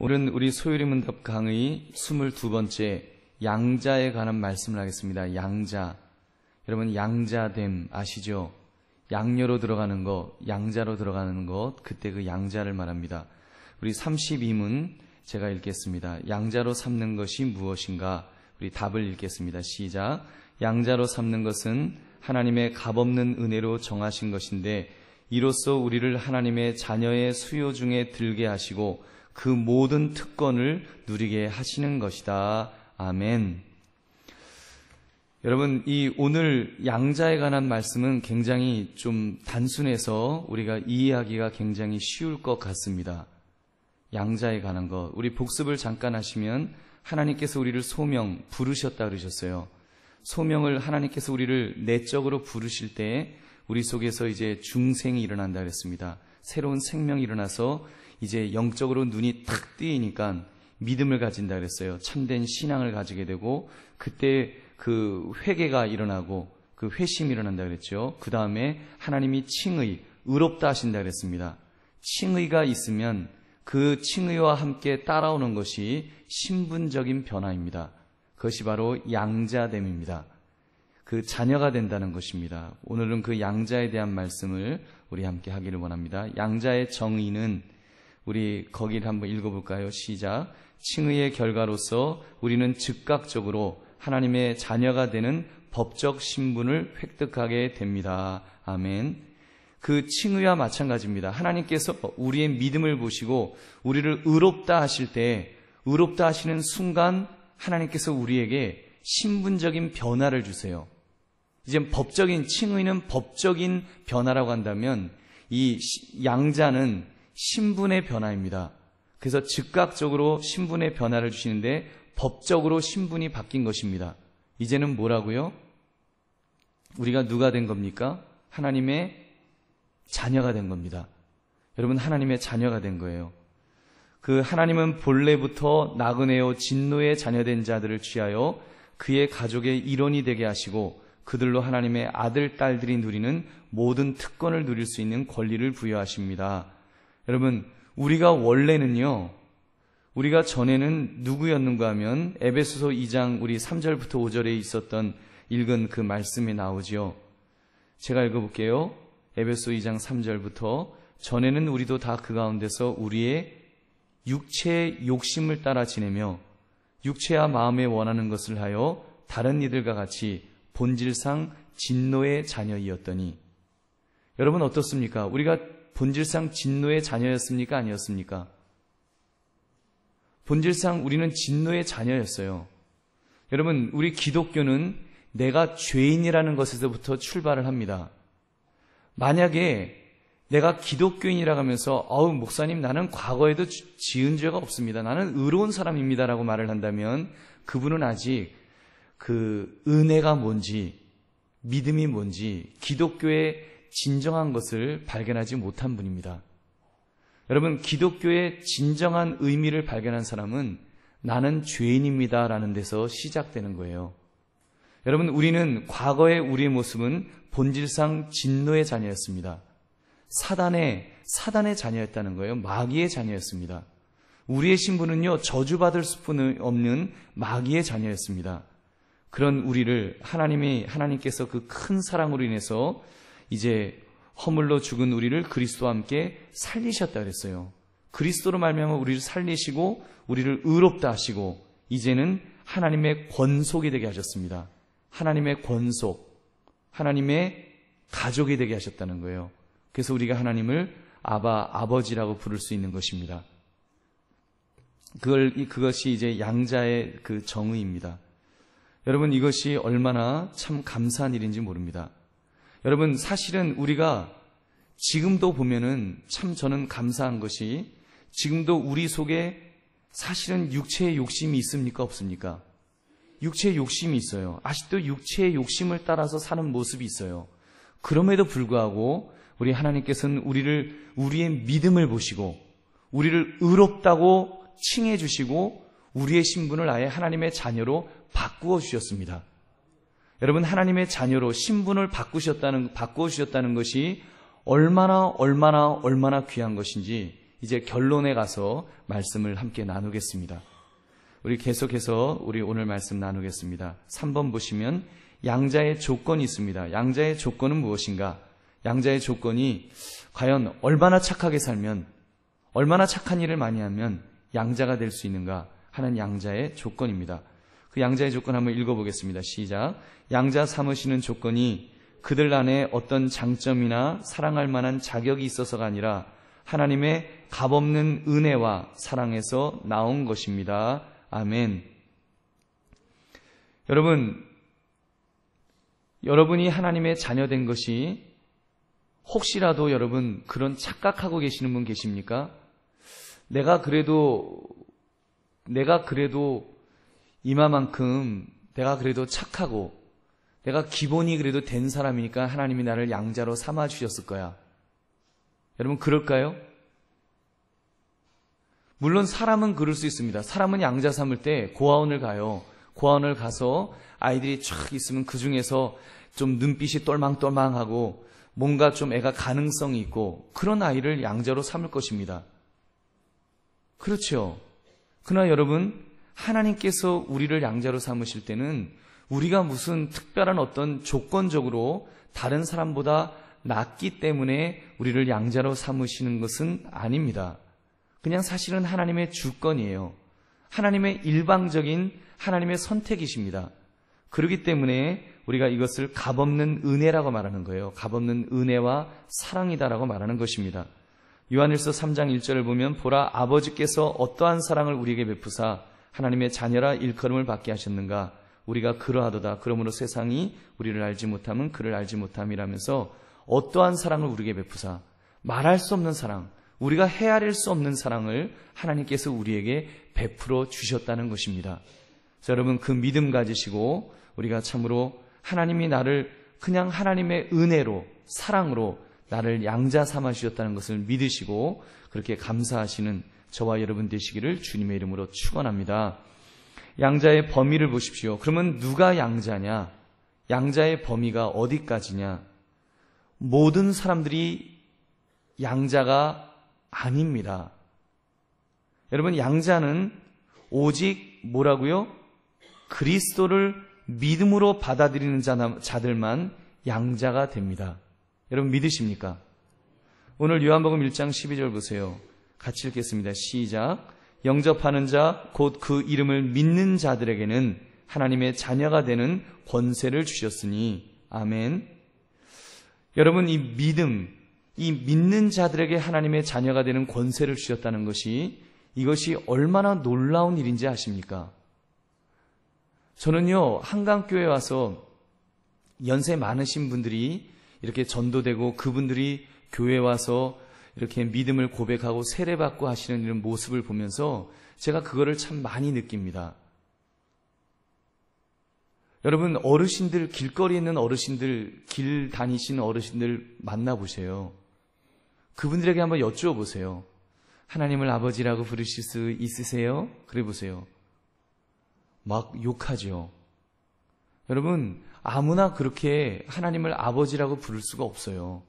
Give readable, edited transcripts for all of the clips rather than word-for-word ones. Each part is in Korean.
오늘은 우리 소율이 문답 강의 22번째 양자에 관한 말씀을 하겠습니다. 양자. 여러분 양자됨 아시죠? 양녀로 들어가는 것, 양자로 들어가는 것, 그때 그 양자를 말합니다. 우리 32문 제가 읽겠습니다. 양자로 삼는 것이 무엇인가? 우리 답을 읽겠습니다. 시작. 양자로 삼는 것은 하나님의 값없는 은혜로 정하신 것인데 이로써 우리를 하나님의 자녀의 수요 중에 들게 하시고 그 모든 특권을 누리게 하시는 것이다. 아멘. 여러분, 이 오늘 양자에 관한 말씀은 굉장히 좀 단순해서 우리가 이해하기가 굉장히 쉬울 것 같습니다. 양자에 관한 것. 우리 복습을 잠깐 하시면 하나님께서 우리를 소명 부르셨다 그러셨어요. 소명을 하나님께서 우리를 내적으로 부르실 때 우리 속에서 이제 중생이 일어난다 그랬습니다. 새로운 생명이 일어나서 이제 영적으로 눈이 탁 뜨이니까 믿음을 가진다 그랬어요. 참된 신앙을 가지게 되고 그때 그 회개가 일어나고 그 회심이 일어난다 그랬죠. 그 다음에 하나님이 칭의, 의롭다 하신다 그랬습니다. 칭의가 있으면 그 칭의와 함께 따라오는 것이 신분적인 변화입니다. 그것이 바로 양자됨입니다. 그 자녀가 된다는 것입니다. 오늘은 그 양자에 대한 말씀을 우리 함께 하기를 원합니다. 양자의 정의는 우리 거기를 한번 읽어볼까요? 시작. 칭의의 결과로서 우리는 즉각적으로 하나님의 자녀가 되는 법적 신분을 획득하게 됩니다. 아멘. 그 칭의와 마찬가지입니다. 하나님께서 우리의 믿음을 보시고 우리를 의롭다 하실 때 의롭다 하시는 순간 하나님께서 우리에게 신분적인 변화를 주세요. 이제 법적인 칭의는 법적인 변화라고 한다면 이 양자는 신분의 변화입니다. 그래서 즉각적으로 신분의 변화를 주시는데 법적으로 신분이 바뀐 것입니다. 이제는 뭐라고요? 우리가 누가 된 겁니까? 하나님의 자녀가 된 겁니다. 여러분 하나님의 자녀가 된 거예요. 그 하나님은 본래부터 나그네요 진노의 자녀된 자들을 취하여 그의 가족의 일원이 되게 하시고 그들로 하나님의 아들, 딸들이 누리는 모든 특권을 누릴 수 있는 권리를 부여하십니다. 여러분, 우리가 원래는요, 우리가 전에는 누구였는가 하면 에베소서 2장 우리 3절부터 5절에 있었던 읽은 그 말씀이 나오지요. 제가 읽어볼게요. 에베소 2장 3절부터 전에는 우리도 다 그 가운데서 우리의 육체의 욕심을 따라 지내며 육체와 마음에 원하는 것을 하여 다른 이들과 같이 본질상 진노의 자녀이었더니 여러분 어떻습니까? 우리가 본질상 진노의 자녀였습니까? 아니었습니까? 본질상 우리는 진노의 자녀였어요. 여러분 우리 기독교는 내가 죄인이라는 것에서부터 출발을 합니다. 만약에 내가 기독교인이라고 하면서 목사님 나는 과거에도 지은 죄가 없습니다. 나는 의로운 사람입니다 라고 말을 한다면 그분은 아직 그 은혜가 뭔지 믿음이 뭔지 기독교의 진정한 것을 발견하지 못한 분입니다. 여러분 기독교의 진정한 의미를 발견한 사람은 나는 죄인입니다 라는 데서 시작되는 거예요. 여러분 우리는 과거의 우리의 모습은 본질상 진노의 자녀였습니다. 사단의 자녀였다는 거예요. 마귀의 자녀였습니다. 우리의 신분은요 저주받을 수뿐 없는 마귀의 자녀였습니다. 그런 우리를 하나님께서 그 큰 사랑으로 인해서 이제 허물로 죽은 우리를 그리스도와 함께 살리셨다 그랬어요. 그리스도로 말미암아 우리를 살리시고 우리를 의롭다 하시고 이제는 하나님의 권속이 되게 하셨습니다. 하나님의 권속, 하나님의 가족이 되게 하셨다는 거예요. 그래서 우리가 하나님을 아버지라고 부를 수 있는 것입니다. 그것이 이제 양자의 그 정의입니다. 여러분 이것이 얼마나 참 감사한 일인지 모릅니다. 여러분 사실은 우리가 지금도 보면은 참 저는 감사한 것이 지금도 우리 속에 사실은 육체의 욕심이 있습니까? 없습니까? 육체의 욕심이 있어요. 아직도 육체의 욕심을 따라서 사는 모습이 있어요. 그럼에도 불구하고 우리 하나님께서는 우리의 믿음을 보시고 우리를 의롭다고 칭해 주시고 우리의 신분을 아예 하나님의 자녀로 바꾸어 주셨습니다. 여러분 하나님의 자녀로 신분을 바꾸어 주셨다는 것이 얼마나 귀한 것인지 이제 결론에 가서 말씀을 함께 나누겠습니다. 우리 계속해서 우리 오늘 말씀 나누겠습니다. 3번 보시면 양자의 조건이 있습니다. 양자의 조건은 무엇인가? 양자의 조건이 과연 얼마나 착하게 살면, 얼마나 착한 일을 많이 하면 양자가 될 수 있는가 하는 양자의 조건입니다. 그 양자의 조건 한번 읽어보겠습니다. 시작. 양자 삼으시는 조건이 그들 안에 어떤 장점이나 사랑할 만한 자격이 있어서가 아니라 하나님의 값없는 은혜와 사랑에서 나온 것입니다. 아멘. 여러분이 하나님의 자녀된 것이 혹시라도 여러분 그런 착각하고 계시는 분 계십니까? 내가 그래도 이마만큼 내가 그래도 착하고 내가 기본이 그래도 된 사람이니까 하나님이 나를 양자로 삼아 주셨을 거야. 여러분 그럴까요? 물론 사람은 그럴 수 있습니다. 사람은 양자 삼을 때 고아원을 가요. 고아원을 가서 아이들이 쫙 있으면 그 중에서 좀 눈빛이 똘망똘망하고 뭔가 좀 애가 가능성이 있고 그런 아이를 양자로 삼을 것입니다. 그렇죠. 그러나 여러분, 하나님께서 우리를 양자로 삼으실 때는 우리가 무슨 특별한 어떤 조건적으로 다른 사람보다 낫기 때문에 우리를 양자로 삼으시는 것은 아닙니다. 그냥 사실은 하나님의 주권이에요. 하나님의 일방적인 하나님의 선택이십니다. 그렇기 때문에 우리가 이것을 값없는 은혜라고 말하는 거예요. 값없는 은혜와 사랑이다라고 말하는 것입니다. 요한일서 3장 1절을 보면 보라 아버지께서 어떠한 사랑을 우리에게 베푸사 하나님의 자녀라 일컬음을 받게 하셨는가 우리가 그러하도다. 그러므로 세상이 우리를 알지 못함은 그를 알지 못함이라면서 어떠한 사랑을 우리에게 베푸사 말할 수 없는 사랑, 우리가 헤아릴 수 없는 사랑을 하나님께서 우리에게 베풀어 주셨다는 것입니다. 자, 여러분 그 믿음 가지시고 우리가 참으로 하나님이 나를 그냥 하나님의 은혜로 사랑으로 나를 양자 삼아 주셨다는 것을 믿으시고 그렇게 감사하시는 저와 여러분 되시기를 주님의 이름으로 축원합니다. 양자의 범위를 보십시오. 그러면 누가 양자냐? 양자의 범위가 어디까지냐? 모든 사람들이 양자가 아닙니다. 여러분 양자는 오직 뭐라고요? 그리스도를 믿음으로 받아들이는 자들만 양자가 됩니다. 여러분 믿으십니까? 오늘 요한복음 1장 12절 보세요. 같이 읽겠습니다. 시작. 영접하는 자 곧 그 이름을 믿는 자들에게는 하나님의 자녀가 되는 권세를 주셨으니 아멘. 여러분 이 믿는 자들에게 하나님의 자녀가 되는 권세를 주셨다는 것이 이것이 얼마나 놀라운 일인지 아십니까? 저는요 한강교회에 와서 연세 많으신 분들이 이렇게 전도되고 그분들이 교회에 와서 이렇게 믿음을 고백하고 세례받고 하시는 이런 모습을 보면서 제가 그거를 참 많이 느낍니다. 여러분 어르신들, 길거리에 있는 어르신들, 길 다니시는 어르신들 만나보세요. 그분들에게 한번 여쭈어보세요. 하나님을 아버지라고 부르실 수 있으세요? 그래 보세요. 막 욕하죠. 여러분 아무나 그렇게 하나님을 아버지라고 부를 수가 없어요.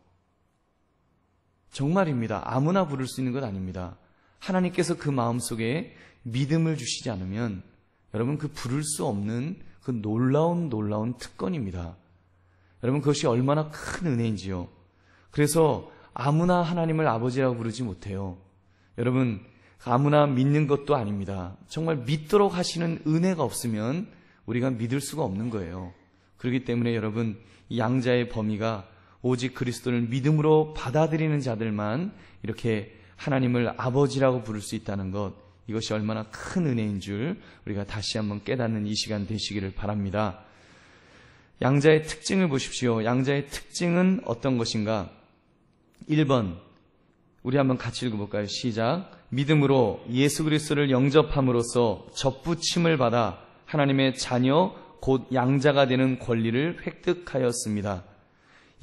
정말입니다. 아무나 부를 수 있는 것 아닙니다. 하나님께서 그 마음속에 믿음을 주시지 않으면 여러분 그 부를 수 없는 그 놀라운 특권입니다. 여러분 그것이 얼마나 큰 은혜인지요. 그래서 아무나 하나님을 아버지라고 부르지 못해요. 여러분 아무나 믿는 것도 아닙니다. 정말 믿도록 하시는 은혜가 없으면 우리가 믿을 수가 없는 거예요. 그렇기 때문에 여러분 이 양자의 범위가 오직 그리스도를 믿음으로 받아들이는 자들만 이렇게 하나님을 아버지라고 부를 수 있다는 것, 이것이 얼마나 큰 은혜인 줄 우리가 다시 한번 깨닫는 이 시간 되시기를 바랍니다. 양자의 특징을 보십시오. 양자의 특징은 어떤 것인가? 1번 우리 한번 같이 읽어볼까요? 시작. 믿음으로 예수 그리스도를 영접함으로써 접붙임을 받아 하나님의 자녀 곧 양자가 되는 권리를 획득하였습니다.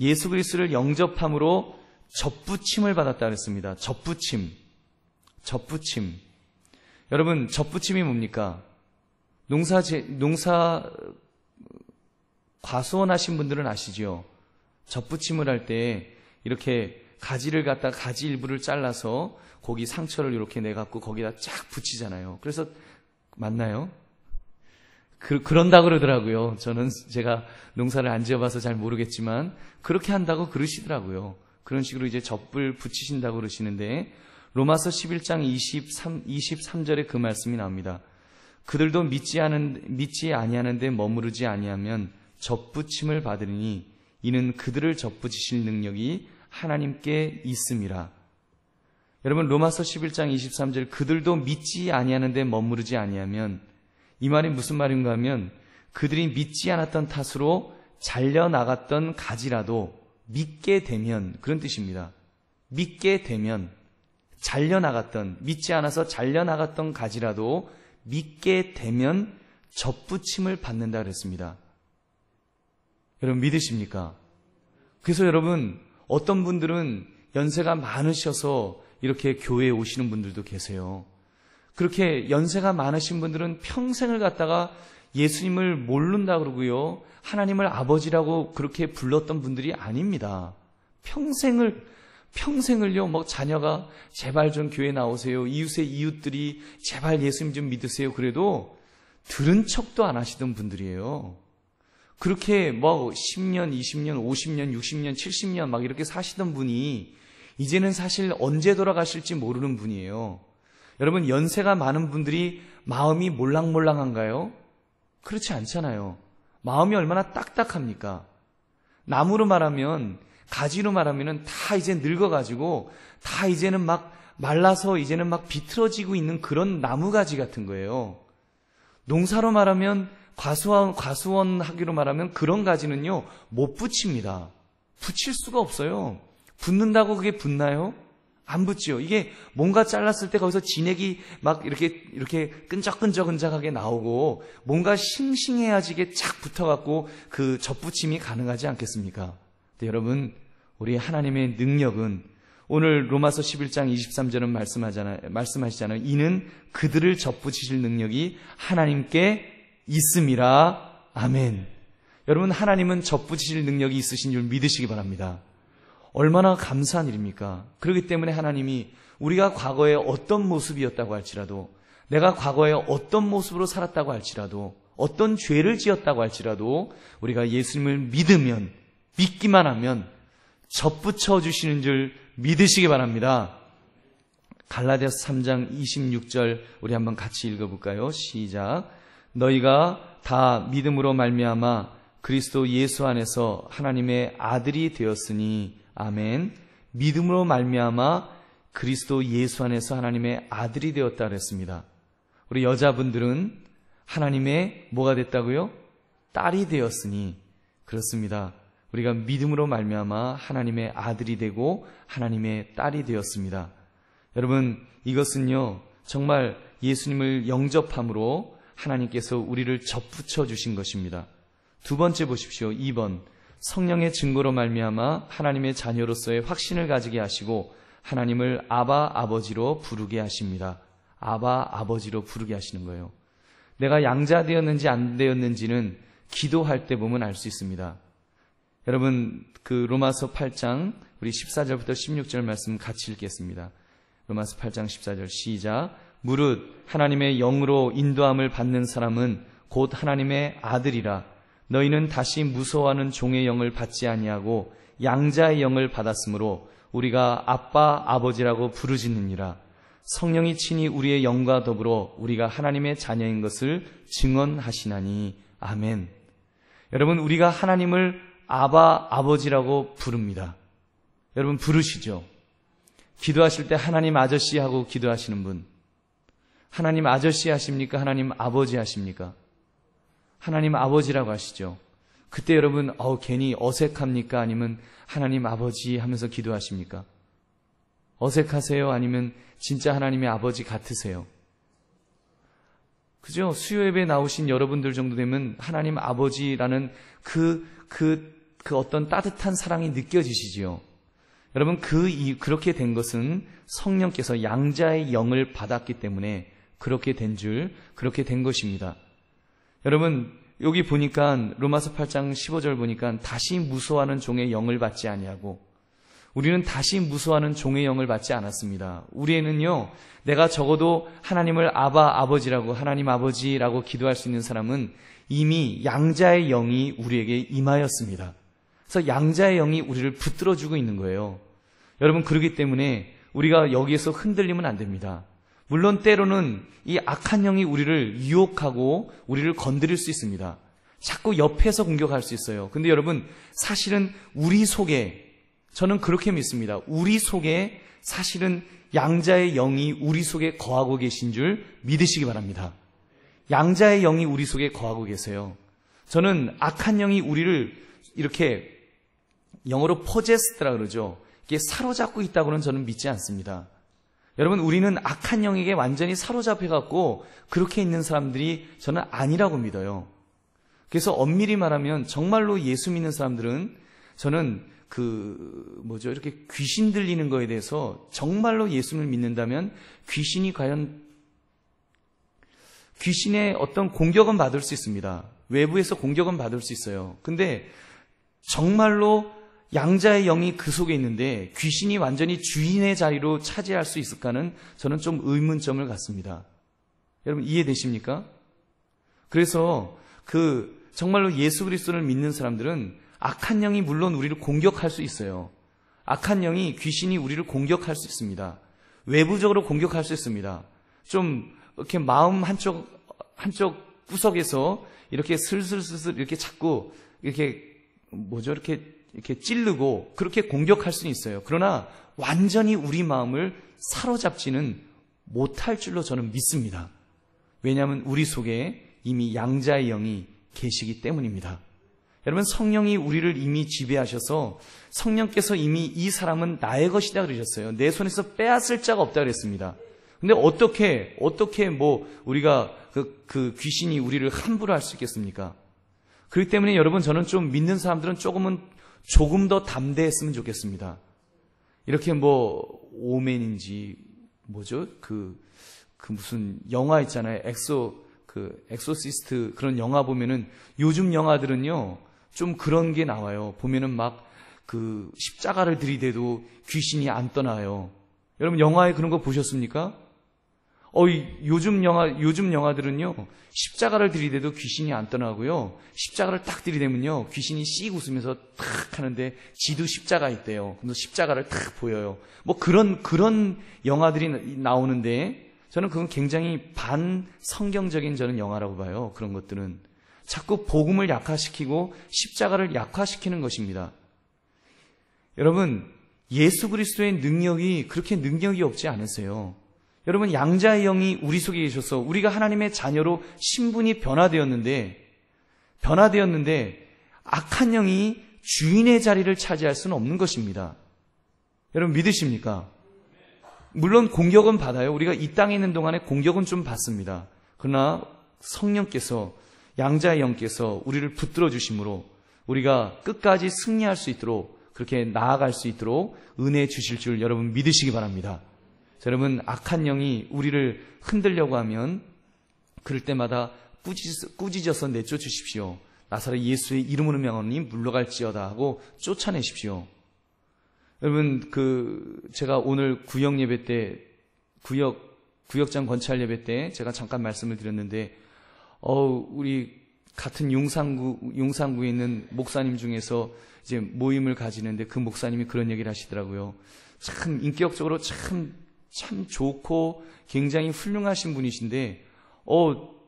예수 그리스도를 영접함으로 접붙임을 받았다 그랬습니다. 접붙임. 여러분 접붙임이 뭡니까? 농사 과수원 하신 분들은 아시죠? 접붙임을 할 때 이렇게 가지를 갖다 가지 일부를 잘라서 거기 상처를 이렇게 내갖고 거기다 쫙 붙이잖아요. 그래서 맞나요? 그런다 그러더라고요. 제가 농사를 안 지어봐서 잘 모르겠지만 그렇게 한다고 그러시더라고요. 그런 식으로 이제 젖불 붙이신다고 그러시는데 로마서 11장 23절에 그 말씀이 나옵니다. 그들도 믿지 아니하는데 머무르지 아니하면 젖붙임을 받으리니 이는 그들을 젖붙이실 능력이 하나님께 있음이라. 여러분, 로마서 11장 23절 그들도 믿지 아니하는데 머무르지 아니하면, 이 말이 무슨 말인가 하면 그들이 믿지 않았던 탓으로 잘려나갔던 가지라도 믿게 되면, 그런 뜻입니다. 믿게 되면, 믿지 않아서 잘려나갔던 가지라도 믿게 되면 젖붙임을 받는다 그랬습니다. 여러분 믿으십니까? 그래서 여러분, 어떤 분들은 연세가 많으셔서 이렇게 교회에 오시는 분들도 계세요. 그렇게 연세가 많으신 분들은 평생을 갖다가 예수님을 모른다 그러고요, 하나님을 아버지라고 그렇게 불렀던 분들이 아닙니다. 평생을요, 자녀가 제발 좀 교회 나오세요, 이웃들이 제발 예수님 좀 믿으세요, 그래도 들은 척도 안 하시던 분들이에요. 그렇게 10년, 20년, 50년, 60년, 70년 막 이렇게 사시던 분이 이제는 사실 언제 돌아가실지 모르는 분이에요. 여러분, 연세가 많은 분들이 마음이 몰랑몰랑한가요? 그렇지 않잖아요. 마음이 얼마나 딱딱합니까? 나무로 말하면, 가지로 말하면은 다 이제 늙어가지고 다 이제는 막 말라서 이제는 막 비틀어지고 있는 그런 나무가지 같은 거예요. 농사로 말하면, 과수원 하기로 말하면 그런 가지는요, 못 붙입니다. 붙일 수가 없어요. 붙는다고 그게 붙나요? 안 붙지요. 이게 뭔가 잘랐을 때 거기서 진액이 막 이렇게 끈적끈적하게 나오고 뭔가 싱싱해야지 이게 착 붙어갖고 그 젖붙임이 가능하지 않겠습니까? 근데 여러분, 우리 하나님의 능력은 오늘 로마서 11장 23절은 말씀하시잖아요. 이는 그들을 젖붙이실 능력이 하나님께 있음이라. 아멘. 여러분, 하나님은 젖붙이실 능력이 있으신 줄 믿으시기 바랍니다. 얼마나 감사한 일입니까? 그렇기 때문에 하나님이 우리가 과거에 어떤 모습이었다고 할지라도, 내가 과거에 어떤 모습으로 살았다고 할지라도, 어떤 죄를 지었다고 할지라도 우리가 예수님을 믿기만 하면 젖붙여 주시는 줄 믿으시기 바랍니다. 갈라디아서 3장 26절 우리 한번 같이 읽어볼까요? 시작. 너희가 다 믿음으로 말미암아 그리스도 예수 안에서 하나님의 아들이 되었으니. 아멘. 믿음으로 말미암아 그리스도 예수 안에서 하나님의 아들이 되었다 그랬습니다. 우리 여자분들은 하나님의 뭐가 됐다고요? 딸이 되었으니. 그렇습니다. 우리가 믿음으로 말미암아 하나님의 아들이 되고 하나님의 딸이 되었습니다. 여러분, 이것은요, 정말 예수님을 영접함으로 하나님께서 우리를 젖붙여 주신 것입니다. 두 번째 보십시오. 2번. 성령의 증거로 말미암아 하나님의 자녀로서의 확신을 가지게 하시고 하나님을 아바 아버지로 부르게 하십니다. 아바 아버지로 부르게 하시는 거예요. 내가 양자 되었는지 안 되었는지는 기도할 때 보면 알 수 있습니다. 여러분, 그 로마서 8장 우리 14절부터 16절 말씀 같이 읽겠습니다. 로마서 8장 14절 시작. 무릇 하나님의 영으로 인도함을 받는 사람은 곧 하나님의 아들이라. 너희는 다시 무서워하는 종의 영을 받지 아니하고 양자의 영을 받았으므로 우리가 아빠 아버지라고 부르짖느니라. 성령이 친히 우리의 영과 더불어 우리가 하나님의 자녀인 것을 증언하시나니. 아멘. 여러분, 우리가 하나님을 아바 아버지라고 부릅니다. 여러분 부르시죠? 기도하실 때 하나님 아저씨 하고 기도하시는 분, 하나님 아저씨 하십니까? 하나님 아버지 하십니까? 하나님 아버지라고 하시죠. 그때 여러분 괜히 어색합니까? 아니면 하나님 아버지 하면서 기도하십니까? 어색하세요? 아니면 진짜 하나님의 아버지 같으세요? 그죠? 수요 예배에 나오신 여러분들 정도 되면 하나님 아버지라는 그 어떤 따뜻한 사랑이 느껴지시지요. 여러분, 그렇게 된 것은 성령께서 양자의 영을 받았기 때문에 그렇게 된 것입니다. 여러분, 여기 보니까 로마서 8장 15절 보니까 다시 무서워하는 종의 영을 받지 아니하고 우리는 다시 무수하는 종의 영을 받지 않았습니다. 우리에는요, 내가 적어도 하나님을 아버지라고, 하나님 아버지라고 기도할 수 있는 사람은 이미 양자의 영이 우리에게 임하였습니다. 그래서 양자의 영이 우리를 붙들어주고 있는 거예요. 여러분, 그렇기 때문에 우리가 여기에서 흔들리면 안 됩니다. 물론 때로는 이 악한 영이 우리를 유혹하고 우리를 건드릴 수 있습니다. 자꾸 옆에서 공격할 수 있어요. 근데 여러분, 사실은 우리 속에, 저는 그렇게 믿습니다. 우리 속에 사실은 양자의 영이 우리 속에 거하고 계신 줄 믿으시기 바랍니다. 양자의 영이 우리 속에 거하고 계세요. 저는 악한 영이 우리를 이렇게 영어로 possessed라 그러죠. 이게 사로잡고 있다고는 저는 믿지 않습니다. 여러분, 우리는 악한 영에게 완전히 사로잡혀갖고 그렇게 있는 사람들이 저는 아니라고 믿어요. 그래서 엄밀히 말하면 정말로 예수 믿는 사람들은 저는 이렇게 귀신 들리는 거에 대해서 정말로 예수를 믿는다면 귀신이 과연 귀신의 어떤 공격은 받을 수 있습니다. 외부에서 공격은 받을 수 있어요. 근데 정말로 양자의 영이 그 속에 있는데 귀신이 완전히 주인의 자리로 차지할 수 있을까는 저는 좀 의문점을 갖습니다. 여러분, 이해되십니까? 그래서 정말로 예수 그리스도를 믿는 사람들은 악한 영이 물론 우리를 공격할 수 있어요. 악한 영이, 귀신이 우리를 공격할 수 있습니다. 외부적으로 공격할 수 있습니다. 좀 이렇게 마음 한쪽 구석에서 이렇게 슬슬슬슬 이렇게 자꾸 이렇게 이렇게 찌르고 그렇게 공격할 수는 있어요. 그러나 완전히 우리 마음을 사로잡지는 못할 줄로 저는 믿습니다. 왜냐하면 우리 속에 이미 양자의 영이 계시기 때문입니다. 여러분, 성령이 우리를 이미 지배하셔서 성령께서 이미 이 사람은 나의 것이다 그러셨어요. 내 손에서 빼앗을 자가 없다 그랬습니다. 근데 어떻게 우리가 그 귀신이 우리를 함부로 할 수 있겠습니까? 그렇기 때문에 여러분, 저는 좀 믿는 사람들은 조금 더 담대했으면 좋겠습니다. 이렇게 오맨인지 무슨 영화 있잖아요. 엑소시스트 그런 영화 보면은 요즘 영화들은요 좀 그런 게 나와요. 보면은 십자가를 들이대도 귀신이 안 떠나요. 여러분, 영화에 그런 거 보셨습니까? 요즘 영화들은요 십자가를 들이대도 귀신이 안 떠나고요. 십자가를 딱 들이대면요 귀신이 씩 웃으면서 탁 하는데 지도 십자가 있대요. 그래서 십자가를 탁 보여요. 그런 영화들이 나오는데 저는 그건 굉장히 반성경적인 저는 영화라고 봐요. 그런 것들은 자꾸 복음을 약화시키고 십자가를 약화시키는 것입니다. 여러분, 예수 그리스도의 능력이 그렇게 능력이 없지 않으세요. 여러분, 양자의 영이 우리 속에 계셔서 우리가 하나님의 자녀로 신분이 변화되었는데 악한 영이 주인의 자리를 차지할 수는 없는 것입니다. 여러분, 믿으십니까? 물론 공격은 받아요. 우리가 이 땅에 있는 동안에 공격은 좀 받습니다. 그러나 성령께서, 양자의 영께서 우리를 붙들어 주심으로 우리가 끝까지 승리할 수 있도록, 그렇게 나아갈 수 있도록 은혜 주실 줄 여러분 믿으시기 바랍니다. 여러분, 악한 영이 우리를 흔들려고 하면 그럴 때마다 꾸짖어서 내쫓으십시오. 나사렛 예수의 이름으로 명하노니 물러갈지어다 하고 쫓아내십시오. 여러분, 제가 오늘 구역 예배 때, 구역장 건찰 예배 때 제가 잠깐 말씀을 드렸는데, 우리 같은 용산구에 있는 목사님 중에서 이제 모임을 가지는데 그 목사님이 그런 얘기를 하시더라고요. 참 인격적으로 참 좋고 굉장히 훌륭하신 분이신데,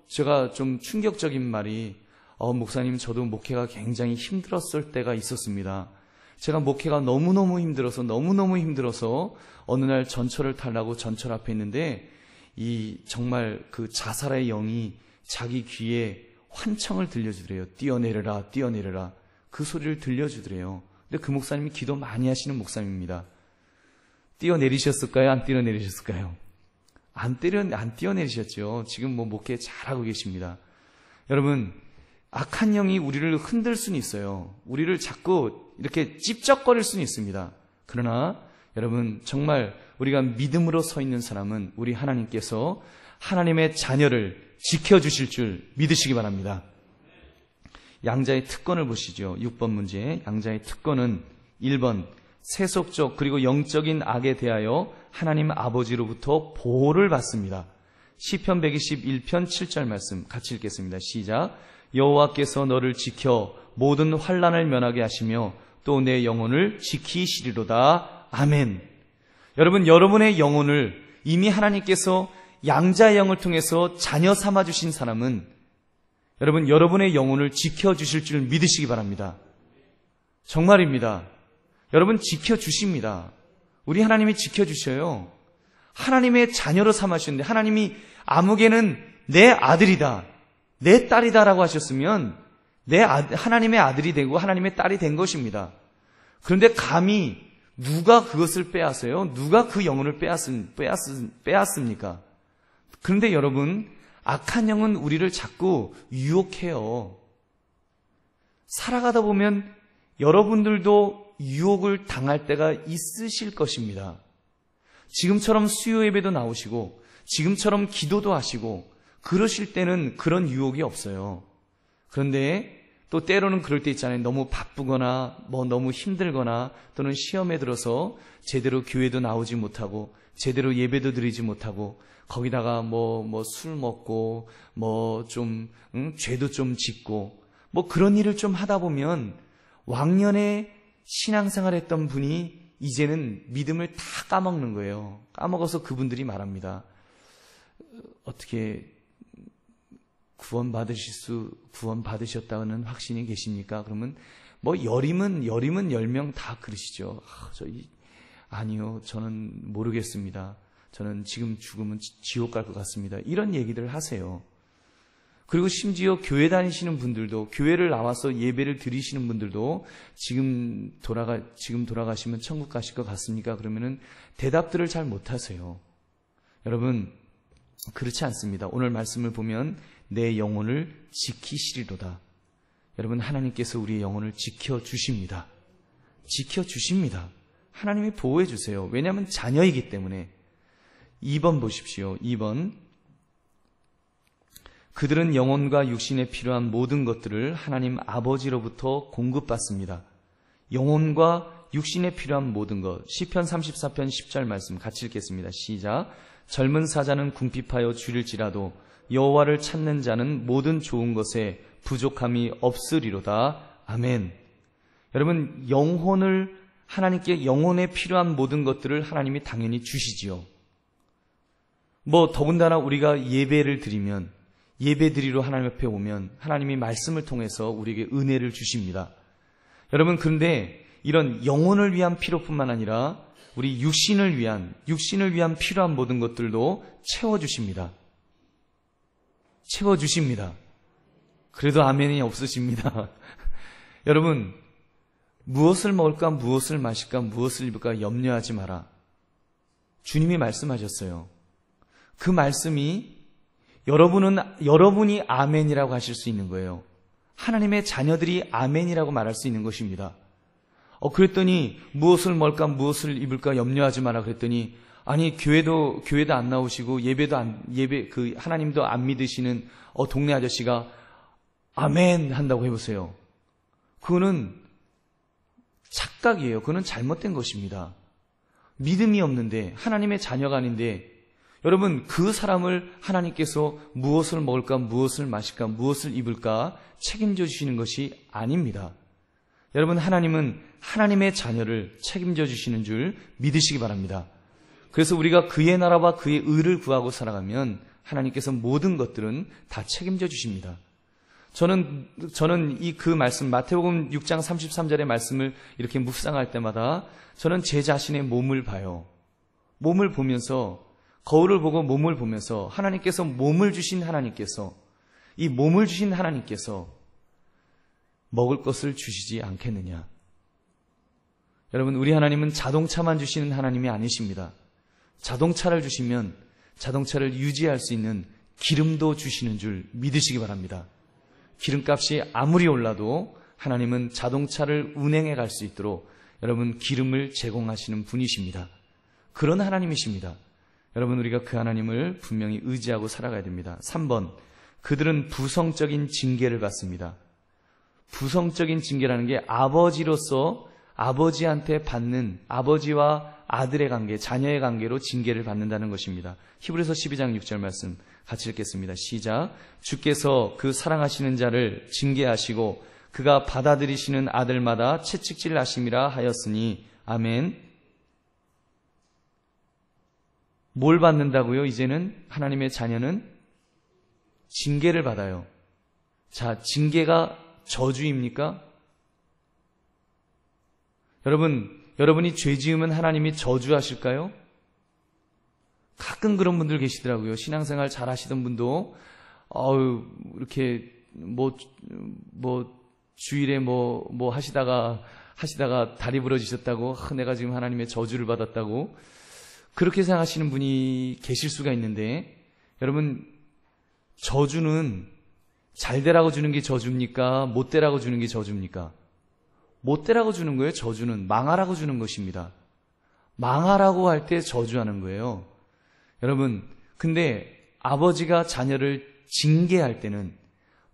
제가 좀 충격적인 말이, 목사님, 저도 목회가 굉장히 힘들었을 때가 있었습니다. 제가 목회가 너무너무 힘들어서 어느 날 전철을 타려고 전철 앞에 있는데 정말 그 자살의 영이 자기 귀에 환청을 들려주더래요. 뛰어내려라, 뛰어내려라. 그 소리를 들려주더래요. 근데 그 목사님이 기도 많이 하시는 목사님입니다. 뛰어내리셨을까요? 안 뛰어내리셨을까요? 안 뛰어내리셨죠. 지금 목회 잘하고 계십니다. 여러분, 악한 영이 우리를 흔들 수는 있어요. 우리를 자꾸 이렇게 찝쩍거릴 수는 있습니다. 그러나 여러분, 정말 우리가 믿음으로 서 있는 사람은 우리 하나님께서 하나님의 자녀를 지켜주실 줄 믿으시기 바랍니다. 양자의 특권을 보시죠. 6번 문제, 양자의 특권은 1번 세속적 그리고 영적인 악에 대하여 하나님 아버지로부터 보호를 받습니다. 시편 121편 7절 말씀 같이 읽겠습니다. 시작. 여호와께서 너를 지켜 모든 환난을 면하게 하시며 또 내 영혼을 지키시리로다. 아멘. 여러분, 여러분의 영혼을 이미 하나님께서 양자의 영을 통해서 자녀 삼아주신 사람은 여러분, 여러분의 영혼을 지켜주실 줄 믿으시기 바랍니다. 정말입니다. 여러분, 지켜주십니다. 우리 하나님이 지켜주셔요. 하나님의 자녀로 삼아주셨는데 하나님이 아무개는 내 아들이다, 내 딸이다 라고 하셨으면 하나님의 아들이 되고 하나님의 딸이 된 것입니다. 그런데 감히 누가 그것을 빼앗아요? 누가 그 영혼을 빼앗습니까? 그런데 여러분, 악한 영은 우리를 자꾸 유혹해요. 살아가다 보면 여러분들도 유혹을 당할 때가 있으실 것입니다. 지금처럼 수요 예배도 나오시고 지금처럼 기도도 하시고 그러실 때는 그런 유혹이 없어요. 그런데 또 때로는 그럴 때 있잖아요. 너무 바쁘거나 너무 힘들거나 또는 시험에 들어서 제대로 교회도 나오지 못하고 제대로 예배도 드리지 못하고 거기다가 술 먹고 죄도 좀 짓고 그런 일을 좀 하다 보면 왕년에 신앙생활 했던 분이 이제는 믿음을 다 까먹는 거예요. 까먹어서 그분들이 말합니다. 어떻게 구원 받으셨다는 확신이 계십니까? 그러면 여림은 10명 다 그러시죠. 아니요, 저는 모르겠습니다. 저는 지금 죽으면 지옥 갈 것 같습니다. 이런 얘기들을 하세요. 그리고 심지어 교회 다니시는 분들도, 교회를 나와서 예배를 드리시는 분들도 지금 돌아가시면 천국 가실 것 같습니까? 그러면은 대답들을 잘 못하세요. 여러분, 그렇지 않습니다. 오늘 말씀을 보면 내 영혼을 지키시리로다. 여러분, 하나님께서 우리의 영혼을 지켜주십니다. 지켜주십니다. 하나님이 보호해 주세요. 왜냐하면 자녀이기 때문에. 2번 보십시오. 2번. 그들은 영혼과 육신에 필요한 모든 것들을 하나님 아버지로부터 공급받습니다. 영혼과 육신에 필요한 모든 것. 시편 34편 10절 말씀 같이 읽겠습니다. 시작. 젊은 사자는 궁핍하여 줄일지라도 여호와를 찾는 자는 모든 좋은 것에 부족함이 없으리로다. 아멘. 여러분, 하나님께 영혼에 필요한 모든 것들을 하나님이 당연히 주시지요. 더군다나 우리가 예배를 드리면, 예배 드리러 하나님 앞에 오면 하나님이 말씀을 통해서 우리에게 은혜를 주십니다. 여러분, 그런데 이런 영혼을 위한 필요뿐만 아니라 우리 육신을 위한 필요한 모든 것들도 채워주십니다. 채워주십니다. 그래도 아멘이 없으십니다. 여러분, 무엇을 먹을까, 무엇을 마실까, 무엇을 입을까 염려하지 마라. 주님이 말씀하셨어요. 그 말씀이 여러분이 아멘이라고 하실 수 있는 거예요. 하나님의 자녀들이 아멘이라고 말할 수 있는 것입니다. 그랬더니 무엇을 먹을까, 무엇을 입을까 염려하지 마라 그랬더니, 아니, 교회도 안 나오시고 하나님도 안 믿으시는 동네 아저씨가 아멘 한다고 해보세요. 그거는 착각이에요. 그거는 잘못된 것입니다. 믿음이 없는데, 하나님의 자녀가 아닌데, 여러분, 그 사람을 하나님께서 무엇을 먹을까, 무엇을 마실까, 무엇을 입을까 책임져 주시는 것이 아닙니다. 여러분, 하나님은 하나님의 자녀를 책임져 주시는 줄 믿으시기 바랍니다. 그래서 우리가 그의 나라와 그의 의를 구하고 살아가면 하나님께서 모든 것들은 다 책임져 주십니다. 저는 그 말씀, 마태복음 6장 33절의 말씀을 이렇게 묵상할 때마다 저는 제 자신의 몸을 봐요. 몸을 보면서, 거울을 보고 몸을 보면서 하나님께서 몸을 주신 하나님께서, 이 몸을 주신 하나님께서 먹을 것을 주시지 않겠느냐. 여러분, 우리 하나님은 자동차만 주시는 하나님이 아니십니다. 자동차를 주시면 자동차를 유지할 수 있는 기름도 주시는 줄 믿으시기 바랍니다. 기름값이 아무리 올라도 하나님은 자동차를 운행해 갈 수 있도록 여러분 기름을 제공하시는 분이십니다. 그런 하나님이십니다. 여러분, 우리가 그 하나님을 분명히 의지하고 살아가야 됩니다. 3번, 그들은 부성적인 징계를 받습니다. 부성적인 징계라는 게 아버지로서 아버지한테 받는 아버지와 아들의 관계, 자녀의 관계로 징계를 받는다는 것입니다. 히브리서 12장 6절 말씀 같이 읽겠습니다. 시작. 주께서 그 사랑하시는 자를 징계하시고 그가 받아들이시는 아들마다 채찍질 하심이라 하였으니 아멘. 뭘 받는다고요? 이제는 하나님의 자녀는 징계를 받아요. 자, 징계가 저주입니까? 여러분이 죄 지으면 하나님이 저주하실까요? 가끔 그런 분들 계시더라고요. 신앙생활 잘 하시던 분도, 이렇게, 주일에 하시다가 다리 부러지셨다고, 내가 지금 하나님의 저주를 받았다고, 그렇게 생각하시는 분이 계실 수가 있는데, 여러분, 저주는 잘 되라고 주는 게 저주입니까? 못 되라고 주는 게 저주입니까? 못 되라고 주는 거예요. 저주는 망하라고 주는 것입니다. 망하라고 할 때 저주하는 거예요. 여러분, 근데 아버지가 자녀를 징계할 때는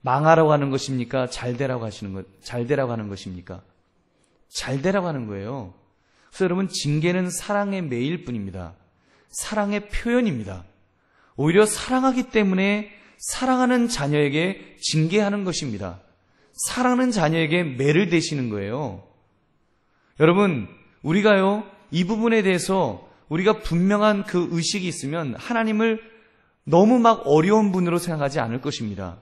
망하라고 하는 것입니까? 잘 되라고 하는 것입니까? 잘 되라고 하는 거예요. 그래서 여러분, 징계는 사랑의 매일 뿐입니다. 사랑의 표현입니다. 오히려 사랑하기 때문에 사랑하는 자녀에게 징계하는 것입니다. 사랑하는 자녀에게 매를 대시는 거예요. 여러분, 우리가요, 이 부분에 대해서 우리가 분명한 그 의식이 있으면 하나님을 너무 막 어려운 분으로 생각하지 않을 것입니다.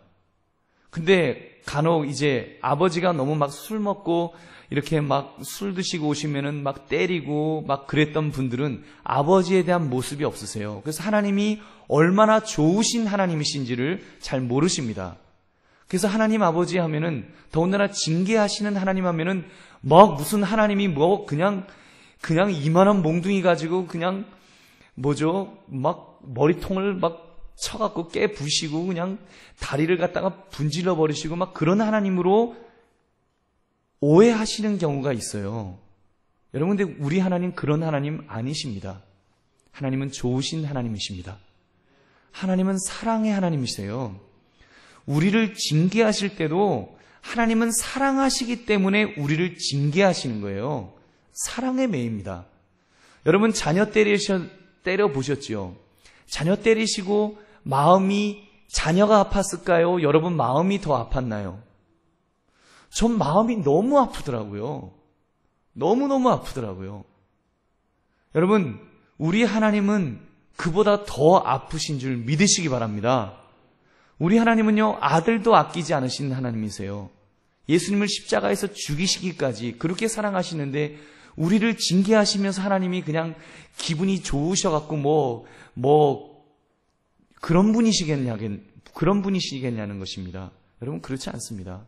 근데 간혹 이제 아버지가 너무 막 술 먹고 이렇게 막 술 드시고 오시면은 막 때리고 막 그랬던 분들은 아버지에 대한 모습이 없으세요. 그래서 하나님이 얼마나 좋으신 하나님이신지를 잘 모르십니다. 그래서 하나님 아버지 하면은, 더군다나 징계하시는 하나님 하면은 막 무슨 하나님이 그냥 이만한 몽둥이 가지고 막 머리통을 막 쳐갖고 깨부시고 그냥 다리를 갖다가 분질러 버리시고 막 그런 하나님으로 오해하시는 경우가 있어요. 여러분, 근데 우리 하나님 그런 하나님 아니십니다. 하나님은 좋으신 하나님이십니다. 하나님은 사랑의 하나님이세요. 우리를 징계하실 때도 하나님은 사랑하시기 때문에 우리를 징계하시는 거예요. 사랑의 매입니다. 여러분, 자녀 때려보셨죠? 자녀 때리시고 자녀가 아팠을까요? 여러분 마음이 더 아팠나요? 전 마음이 너무 아프더라고요. 너무너무 아프더라고요. 여러분, 우리 하나님은 그보다 더 아프신 줄 믿으시기 바랍니다. 우리 하나님은요, 아들도 아끼지 않으신 하나님이세요. 예수님을 십자가에서 죽이시기까지 그렇게 사랑하시는데 우리를 징계하시면서 하나님이 그냥 기분이 좋으셔갖고 그런 분이시겠냐는 것입니다. 여러분, 그렇지 않습니다.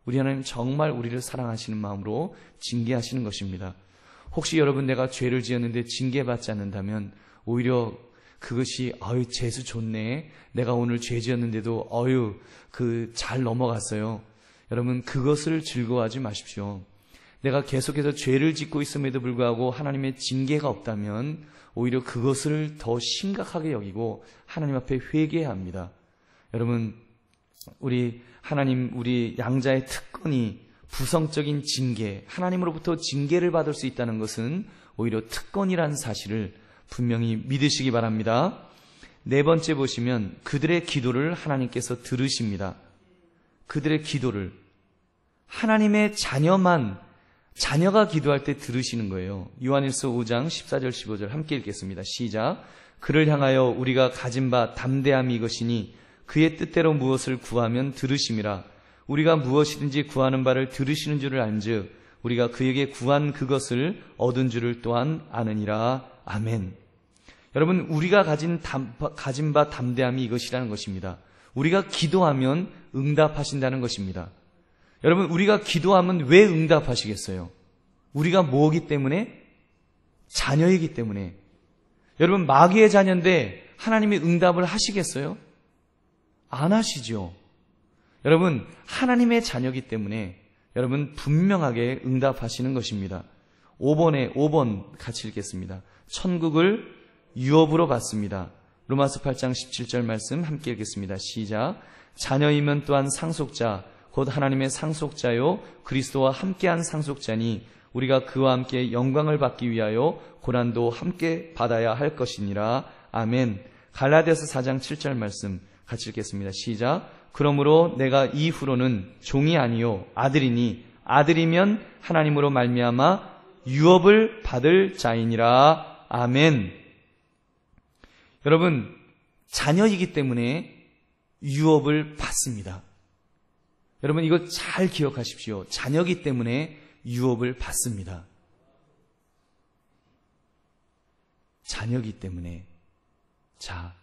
우리 하나님 정말 우리를 사랑하시는 마음으로 징계하시는 것입니다. 혹시 여러분, 내가 죄를 지었는데 징계받지 않는다면 오히려 그것이 재수 좋네. 내가 오늘 죄 지었는데도 잘 넘어갔어요. 여러분, 그것을 즐거워하지 마십시오. 내가 계속해서 죄를 짓고 있음에도 불구하고 하나님의 징계가 없다면 오히려 그것을 더 심각하게 여기고 하나님 앞에 회개해야 합니다. 여러분, 우리 양자의 특권이 부성적인 징계, 하나님으로부터 징계를 받을 수 있다는 것은 오히려 특권이라는 사실을 분명히 믿으시기 바랍니다. 네 번째 보시면 그들의 기도를 하나님께서 들으십니다. 그들의 기도를 하나님의 자녀가 기도할 때 들으시는 거예요. 요한일서 5장 14절 15절 함께 읽겠습니다. 시작. 그를 향하여 우리가 가진 바 담대함이 이것이니 그의 뜻대로 무엇을 구하면 들으심이라. 우리가 무엇이든지 구하는 바를 들으시는 줄을 안즉 우리가 그에게 구한 그것을 얻은 줄을 또한 아느니라. 아멘. 여러분, 우리가 가진 바 담대함이 이것이라는 것입니다. 우리가 기도하면 응답하신다는 것입니다. 여러분, 우리가 기도하면 왜 응답하시겠어요? 우리가 뭐이기 때문에? 자녀이기 때문에. 여러분, 마귀의 자녀인데 하나님이 응답을 하시겠어요? 안 하시죠. 여러분, 하나님의 자녀이기 때문에 여러분 분명하게 응답하시는 것입니다. 5번 같이 읽겠습니다. 천국을 유업으로 받습니다. 로마서 8장 17절 말씀 함께 읽겠습니다. 시작. 자녀이면 또한 상속자 곧 하나님의 상속자요 그리스도와 함께한 상속자니 우리가 그와 함께 영광을 받기 위하여 고난도 함께 받아야 할 것이니라. 아멘. 갈라디아서 4장 7절 말씀 같이 읽겠습니다. 시작. 그러므로 내가 이후로는 종이 아니요 아들이니 아들이면 하나님으로 말미암아 유업을 받을 자이니라. 아멘. 여러분, 자녀이기 때문에 유업을 받습니다. 여러분, 이거 잘 기억하십시오. 자녀이기 때문에 유업을 받습니다. 자녀이기 때문에. 자,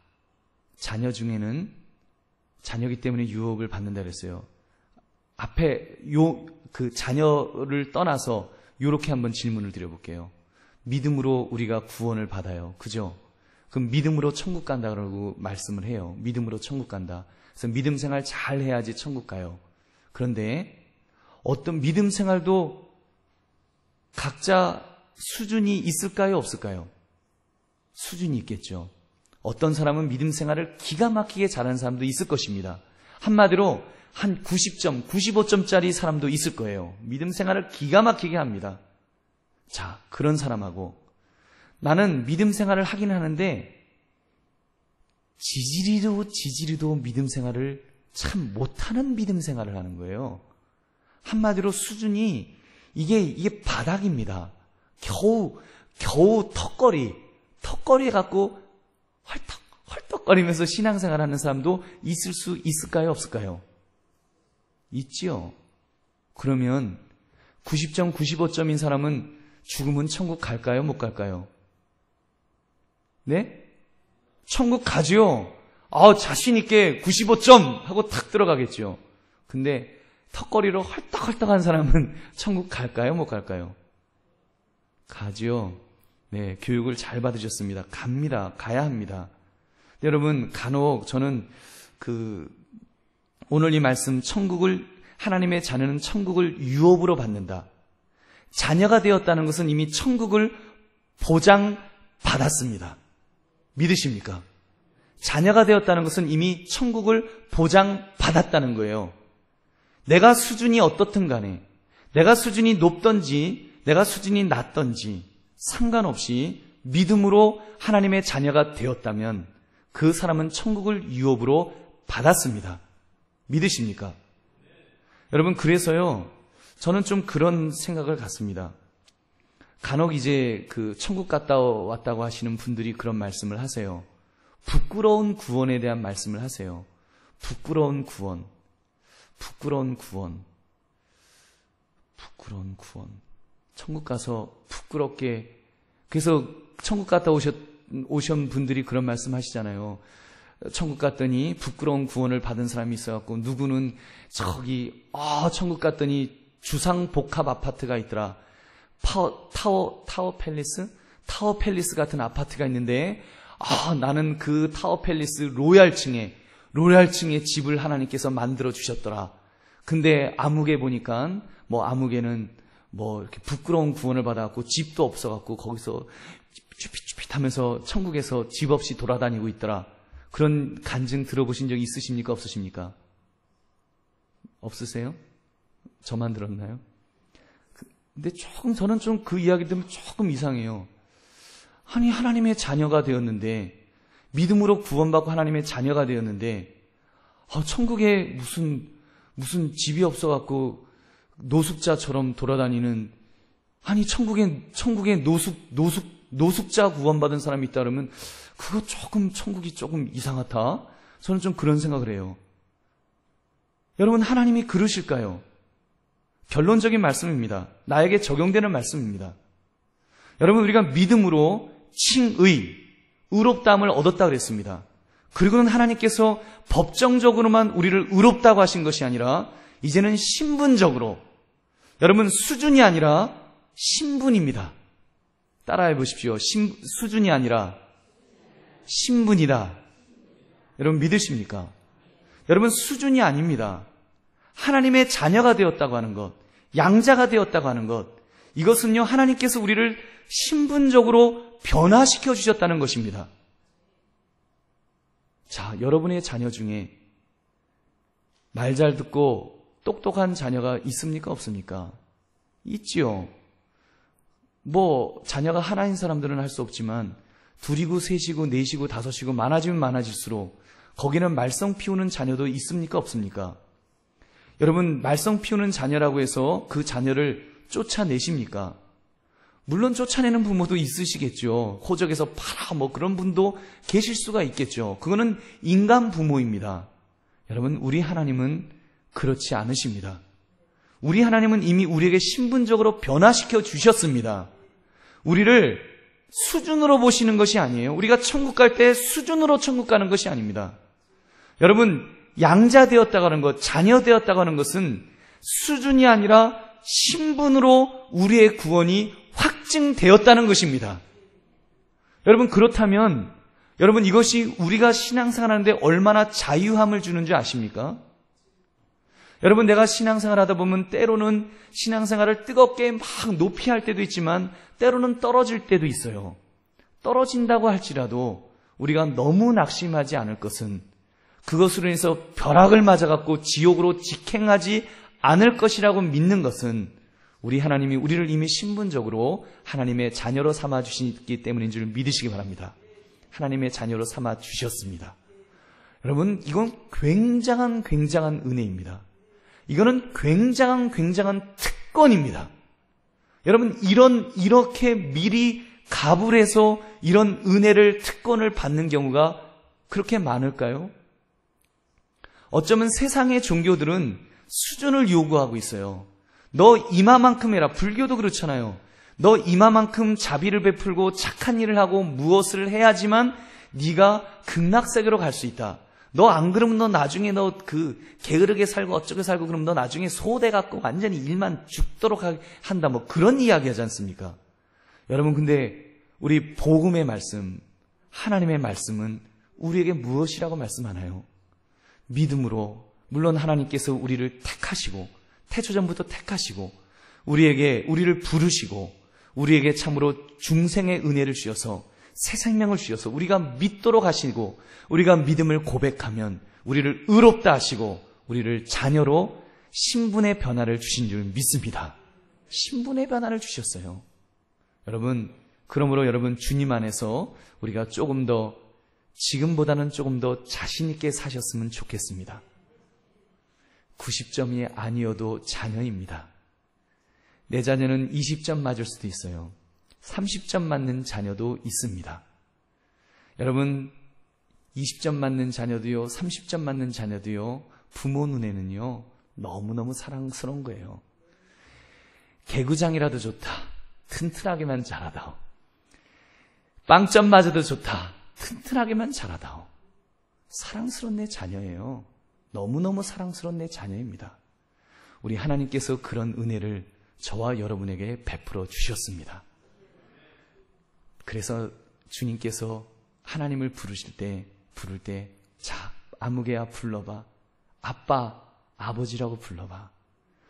자녀 중에는 자녀이기 때문에 유업을 받는다 그랬어요. 앞에 그 자녀를 떠나서 이렇게 한번 질문을 드려볼게요. 믿음으로 우리가 구원을 받아요. 그죠? 그럼 믿음으로 천국 간다 그러고 말씀을 해요. 믿음으로 천국 간다. 그래서 믿음 생활 잘 해야지 천국 가요. 그런데 어떤 믿음 생활도 각자 수준이 있을까요? 없을까요? 수준이 있겠죠. 어떤 사람은 믿음 생활을 기가 막히게 잘하는 사람도 있을 것입니다. 한마디로 한 90점, 95점짜리 사람도 있을 거예요. 믿음 생활을 기가 막히게 합니다. 자, 그런 사람하고 나는 믿음 생활을 하긴 하는데 지지리도 믿음 생활을 참 못하는 믿음 생활을 하는 거예요. 한마디로 수준이 이게 바닥입니다. 겨우 턱걸이 갖고 헐떡거리면서 신앙생활하는 사람도 있을 수 있을까요? 없을까요? 있지요. 그러면 90점, 95점인 사람은 죽으면 천국 갈까요? 못 갈까요? 네? 천국 가죠. 자신 있게 95점 하고 탁 들어가겠죠. 근데 턱걸이로 헐떡헐떡한 사람은 천국 갈까요? 못 갈까요? 가죠. 네, 교육을 잘 받으셨습니다. 갑니다. 가야 합니다. 여러분, 간혹 저는 오늘 이 말씀 하나님의 자녀는 천국을 유업으로 받는다. 자녀가 되었다는 것은 이미 천국을 보장받았습니다. 믿으십니까? 자녀가 되었다는 것은 이미 천국을 보장받았다는 거예요. 내가 수준이 어떻든 간에, 내가 수준이 높든지, 내가 수준이 낮든지 상관없이 믿음으로 하나님의 자녀가 되었다면 그 사람은 천국을 유업으로 받았습니다. 믿으십니까? 여러분, 그래서요, 저는 좀 그런 생각을 갖습니다. 간혹 이제 천국 갔다 왔다고 하시는 분들이 그런 말씀을 하세요. 부끄러운 구원에 대한 말씀을 하세요. 부끄러운 구원. 천국 가서 부끄럽게, 그래서 천국 갔다 오신 분들이 그런 말씀 하시잖아요. 천국 갔더니 부끄러운 구원을 받은 사람이 있어갖고, 누구는 천국 갔더니 주상복합 아파트가 있더라. 타워 팰리스 같은 아파트가 있는데, 나는 그 타워 팰리스 로얄층에 집을 하나님께서 만들어 주셨더라. 근데 아무개 보니까, 아무개는 이렇게 부끄러운 구원을 받아갖고 집도 없어갖고 거기서 쭈삣쭈삣 하면서 천국에서 집 없이 돌아다니고 있더라. 그런 간증 들어보신 적 있으십니까? 없으십니까? 없으세요? 저만 들었나요? 근데 저는 좀 그 이야기 들으면 조금 이상해요. 아니, 하나님의 자녀가 되었는데, 믿음으로 구원받고 하나님의 자녀가 되었는데, 천국에 무슨 집이 없어갖고 노숙자처럼 돌아다니는, 아니, 천국에 노숙자 구원받은 사람이 있다 그러면, 그거 천국이 조금 이상하다? 저는 좀 그런 생각을 해요. 여러분, 하나님이 그러실까요? 결론적인 말씀입니다. 나에게 적용되는 말씀입니다. 여러분, 우리가 믿음으로 의롭다함을 얻었다 그랬습니다. 그리고는 하나님께서 법정적으로만 우리를 의롭다고 하신 것이 아니라 이제는 신분적으로, 여러분, 수준이 아니라 신분입니다. 따라해 보십시오. 수준이 아니라 신분이다. 여러분, 믿으십니까? 여러분, 수준이 아닙니다. 하나님의 자녀가 되었다고 하는 것, 양자가 되었다고 하는 것, 이것은요, 하나님께서 우리를 신분적으로 변화시켜 주셨다는 것입니다. 자, 여러분의 자녀 중에 말 잘 듣고 똑똑한 자녀가 있습니까? 없습니까? 있지요. 자녀가 하나인 사람들은 할 수 없지만 둘이고 셋이고 넷이고 다섯이고 많아지면 많아질수록 거기는 말썽 피우는 자녀도 있습니까? 없습니까? 여러분, 말썽 피우는 자녀라고 해서 그 자녀를 쫓아내십니까? 물론 쫓아내는 부모도 있으시겠죠. 호적에서 팔아 그런 분도 계실 수가 있겠죠. 그거는 인간 부모입니다. 여러분, 우리 하나님은 그렇지 않으십니다. 우리 하나님은 이미 우리에게 신분적으로 변화시켜 주셨습니다. 우리를 수준으로 보시는 것이 아니에요. 우리가 천국 갈 때 수준으로 천국 가는 것이 아닙니다. 여러분, 양자 되었다고 하는 것, 자녀 되었다고 하는 것은 수준이 아니라 신분으로 우리의 구원이 확증되었다는 것입니다. 여러분, 그렇다면 여러분, 이것이 우리가 신앙생활하는데 얼마나 자유함을 주는 줄 아십니까? 여러분, 내가 신앙생활 하다 보면 때로는 신앙생활을 뜨겁게 막 높이 할 때도 있지만 때로는 떨어질 때도 있어요. 떨어진다고 할지라도 우리가 너무 낙심하지 않을 것은 그것으로 인해서 벼락을 맞아갖고 지옥으로 직행하지 않을 것이라고 믿는 것은 우리 하나님이 우리를 이미 신분적으로 하나님의 자녀로 삼아주시기 때문인 줄 믿으시기 바랍니다. 하나님의 자녀로 삼아주셨습니다. 여러분, 이건 굉장한 은혜입니다. 이거는 굉장한 특권입니다. 여러분, 이렇게 미리 갑을 해서 이런 은혜를, 특권을 받는 경우가 그렇게 많을까요? 어쩌면 세상의 종교들은 수준을 요구하고 있어요. 너 이마만큼 해라. 불교도 그렇잖아요. 너 이마만큼 자비를 베풀고 착한 일을 하고 무엇을 해야지만 네가 극락세계로 갈 수 있다. 너 안 그러면 너 나중에 너 게으르게 살고 어쩌게 살고 그러면 너 나중에 소대 갖고 완전히 일만 죽도록 한다. 그런 이야기 하지 않습니까? 여러분, 근데 우리 복음의 말씀, 하나님의 말씀은 우리에게 무엇이라고 말씀하나요? 믿음으로, 물론 하나님께서 우리를 택하시고 태초전부터 택하시고 우리를 부르시고 우리에게 참으로 중생의 은혜를 주셔서 새 생명을 주셔서 우리가 믿도록 하시고 우리가 믿음을 고백하면 우리를 의롭다 하시고 우리를 자녀로 신분의 변화를 주신 줄 믿습니다. 신분의 변화를 주셨어요. 여러분, 그러므로 여러분, 주님 안에서 우리가 지금보다는 조금 더 자신 있게 사셨으면 좋겠습니다. 90점이 아니어도 자녀입니다. 내 자녀는 20점 맞을 수도 있어요. 30점 맞는 자녀도 있습니다. 여러분, 20점 맞는 자녀도요, 30점 맞는 자녀도요, 부모 눈에는요, 너무너무 사랑스러운 거예요. 개구장이라도 좋다. 튼튼하게만 자라다오. 빵점 맞아도 좋다. 튼튼하게만 자라다오. 사랑스러운 내 자녀예요. 너무너무 사랑스러운 내 자녀입니다. 우리 하나님께서 그런 은혜를 저와 여러분에게 베풀어 주셨습니다. 그래서 주님께서 하나님을 부를 때 자, 아무개야 불러봐. 아빠, 아버지라고 불러봐.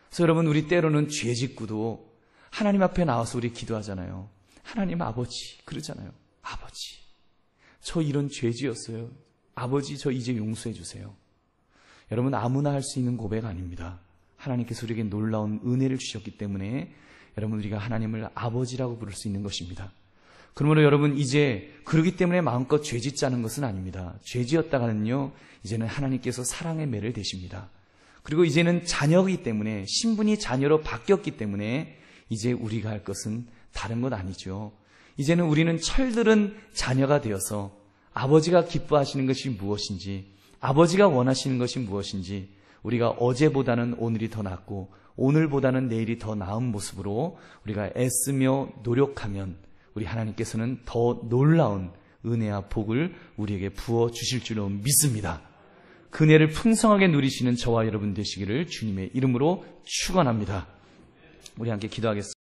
그래서 여러분, 우리 때로는 죄 짓고도 하나님 앞에 나와서 우리 기도하잖아요. 하나님 아버지 그러잖아요. 아버지, 저 이런 죄 지었어요. 아버지, 저 이제 용서해 주세요. 여러분, 아무나 할 수 있는 고백 아닙니다. 하나님께서 우리에게 놀라운 은혜를 주셨기 때문에 여러분, 우리가 하나님을 아버지라고 부를 수 있는 것입니다. 그러므로 여러분, 이제 그러기 때문에 마음껏 죄 짓자는 것은 아닙니다. 죄 지었다가는요, 이제는 하나님께서 사랑의 매를 대십니다. 그리고 이제는 자녀이기 때문에, 신분이 자녀로 바뀌었기 때문에 이제 우리가 할 것은 다른 것 아니죠. 이제는 우리는 철들은 자녀가 되어서 아버지가 기뻐하시는 것이 무엇인지, 아버지가 원하시는 것이 무엇인지, 우리가 어제보다는 오늘이 더 낫고 오늘보다는 내일이 더 나은 모습으로 우리가 애쓰며 노력하면 우리 하나님께서는 더 놀라운 은혜와 복을 우리에게 부어 주실 줄로 믿습니다. 그 은혜를 풍성하게 누리시는 저와 여러분 되시기를 주님의 이름으로 축원합니다. 우리 함께 기도하겠습니다.